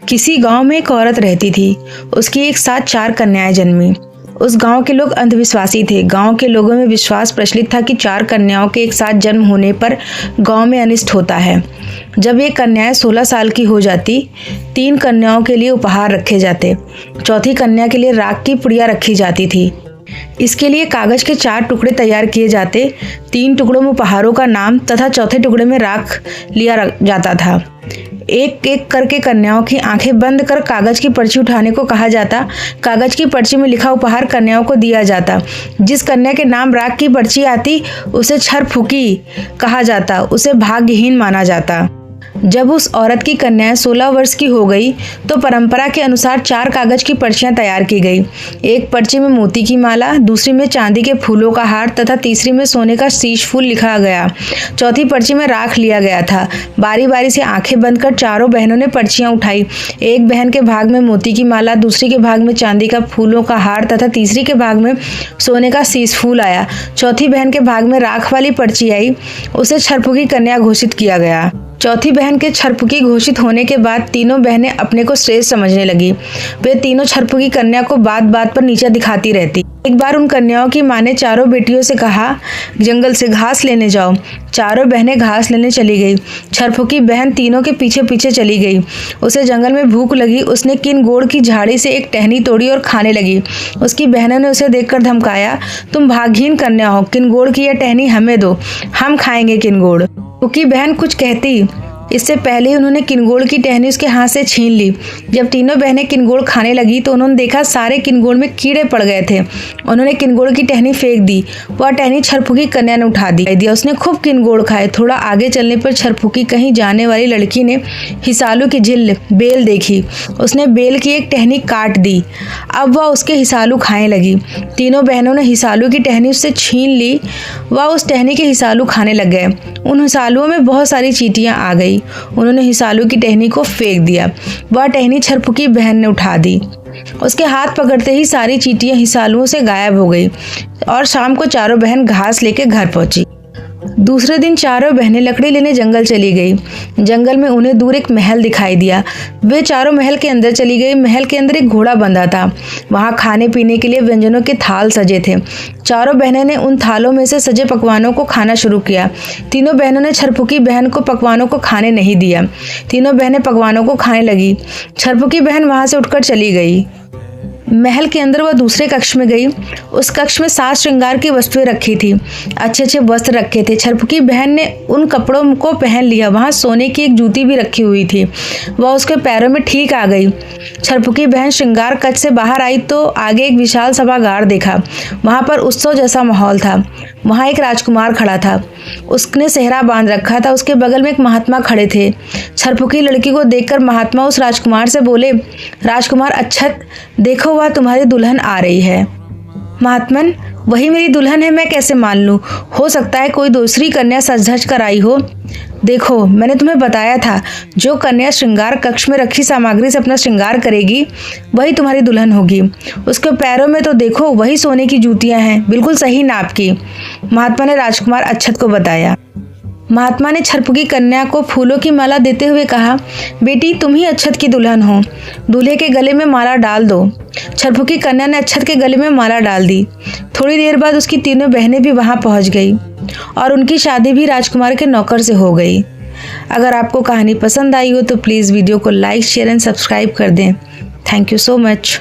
किसी गांव में एक औरत रहती थी। उसकी एक साथ 4 कन्याएं जन्मी। उस गांव के लोग अंधविश्वासी थे। गांव के लोगों में विश्वास प्रचलित था कि 4 कन्याओं के एक साथ जन्म होने पर गांव में अनिष्ट होता है। जब ये कन्याएं 16 साल की हो जाती, 3 कन्याओं के लिए उपहार रखे जाते। चौथी कन्या के लिए राख की पुड़िया रखी जाती थी। इसके लिए कागज के 4 टुकड़े तैयार किए जाते। 3 टुकड़ों में उपहारों का नाम तथा चौथे टुकड़े में राख लिया जाता था। एक एक करके कन्याओं की आंखें बंद कर कागज की पर्ची उठाने को कहा जाता। कागज की पर्ची में लिखा उपहार कन्याओं को दिया जाता। जिस कन्या के नाम राख की पर्ची आती उसे छरफुकी कहा जाता, उसे भाग्यहीन माना जाता। जब उस औरत की कन्याएं 16 वर्ष की हो गई तो परंपरा के अनुसार 4 कागज की पर्चियां तैयार की गई। एक पर्ची में मोती की माला, दूसरी में चांदी के फूलों का हार तथा तीसरी में सोने का शीश फूल लिखा गया। चौथी पर्ची में राख लिया गया था। बारी बारी से आंखें बंद कर चारों बहनों ने पर्चियां उठाई। एक बहन के भाग में मोती की माला, दूसरी के भाग में चांदी का फूलों का हार तथा तीसरी के भाग में सोने का शीश फूल आया। चौथी बहन के भाग में राख वाली पर्ची आई। उसे छरफुकी कन्या घोषित किया गया। चौथी बहन के छरफुकी घोषित होने के बाद तीनों बहनें अपने को श्रेष्ठ समझने लगी। वे तीनों छरफुकी कन्या को बात बात पर नीचा दिखाती रहती। एक बार उन कन्याओं की माँ ने चारों बेटियों से कहा, जंगल से घास लेने जाओ। चारों बहनें घास लेने चली गई। छरफुकी बहन तीनों के पीछे पीछे चली गई। उसे जंगल में भूख लगी। उसने किनगोड़ की झाड़ी से एक टहनी तोड़ी और खाने लगी। उसकी बहनों ने उसे देखकर धमकाया, तुम भागहीन कन्या हो, किनगोड़ की यह टहनी हमें दो, हम खाएंगे किनगोड़। उसकी बहन कुछ कहती इससे पहले ही उन्होंने किनगोड़ की टहनी उसके हाथ से छीन ली। जब तीनों बहनें किनगोड़ खाने लगी तो उन्होंने देखा सारे किनगोड़ में कीड़े पड़ गए थे। उन्होंने किनगोड़ की टहनी फेंक दी। वह टहनी छरफुकी कन्या ने उठा दी। उसने खूब किनगोड़ खाए। थोड़ा आगे चलने पर छरफुकी कहीं जाने वाली लड़की ने हिसालू की झिल्ल बेल देखी। उसने बेल की एक टहनी काट दी। अब वह उसके हिसालू खाने लगी। तीनों बहनों ने हिसालू की टहनी उससे छीन ली। वह उस टहनी के हिसालू खाने लग गए। उन हिसालुओं में बहुत सारी चींटियां आ गई। उन्होंने हिसालू की टहनी को फेंक दिया। वह टहनी छरफुकी बहन ने उठा दी। उसके हाथ पकड़ते ही सारी चींटियां हिसालुओं से गायब हो गई और शाम को चारों बहन घास लेकर घर पहुंची। दूसरे दिन चारों बहनें लकड़ी लेने जंगल चली गई। जंगल में उन्हें दूर एक महल दिखाई दिया। वे चारों महल के अंदर चली गई। महल के अंदर एक घोड़ा बंधा था। वहां खाने पीने के लिए व्यंजनों के थाल सजे थे। चारों बहनें ने उन थालों में से सजे पकवानों को खाना शुरू किया। तीनों बहनों ने छरफुकी बहन को पकवानों को खाने नहीं दिया। तीनों बहनें पकवानों को खाने लगी। छरफुकी बहन वहां से उठकर चली गई। महल के अंदर वह दूसरे कक्ष में गई। उस कक्ष में 7 श्रृंगार की वस्तुएं रखी थी। अच्छे अच्छे वस्त्र रखे थे। छरफुकी बहन ने उन कपड़ों को पहन लिया। वहां सोने की एक जूती भी रखी हुई थी। वह उसके पैरों में ठीक आ गई। छरफुकी बहन श्रृंगार कक्ष से बाहर आई तो आगे एक विशाल सभागार देखा। वहां पर उत्सव जैसा माहौल था। वहां एक राजकुमार खड़ा था। उसने सेहरा बांध रखा था। उसके बगल में एक महात्मा खड़े थे। छरफुकी लड़की को देखकर महात्मा उस राजकुमार से बोले, राजकुमार अच्छत, देखो वह तुम्हारी दुल्हन आ रही है। महात्मन, वही मेरी दुल्हन है, मैं कैसे मान लूं? हो सकता है कोई दूसरी कन्या सज धज कर आई हो। देखो, मैंने तुम्हें बताया था, जो कन्या श्रृंगार कक्ष में रखी सामग्री से अपना श्रृंगार करेगी वही तुम्हारी दुल्हन होगी। उसके पैरों में तो देखो वही सोने की जूतियां हैं, बिल्कुल सही नाप की। महात्मा ने राजकुमार अच्छत को बताया। महात्मा ने छरफुकी कन्या को फूलों की माला देते हुए कहा, बेटी तुम ही अच्छत की दुल्हन हो, दूल्हे के गले में माला डाल दो। छरफुकी कन्या ने अच्छत के गले में माला डाल दी। थोड़ी देर बाद उसकी तीनों बहनें भी वहां पहुंच गई और उनकी शादी भी राजकुमार के नौकर से हो गई। अगर आपको कहानी पसंद आई हो तो प्लीज़ वीडियो को लाइक, शेयर एंड सब्सक्राइब कर दें। Thank you so much.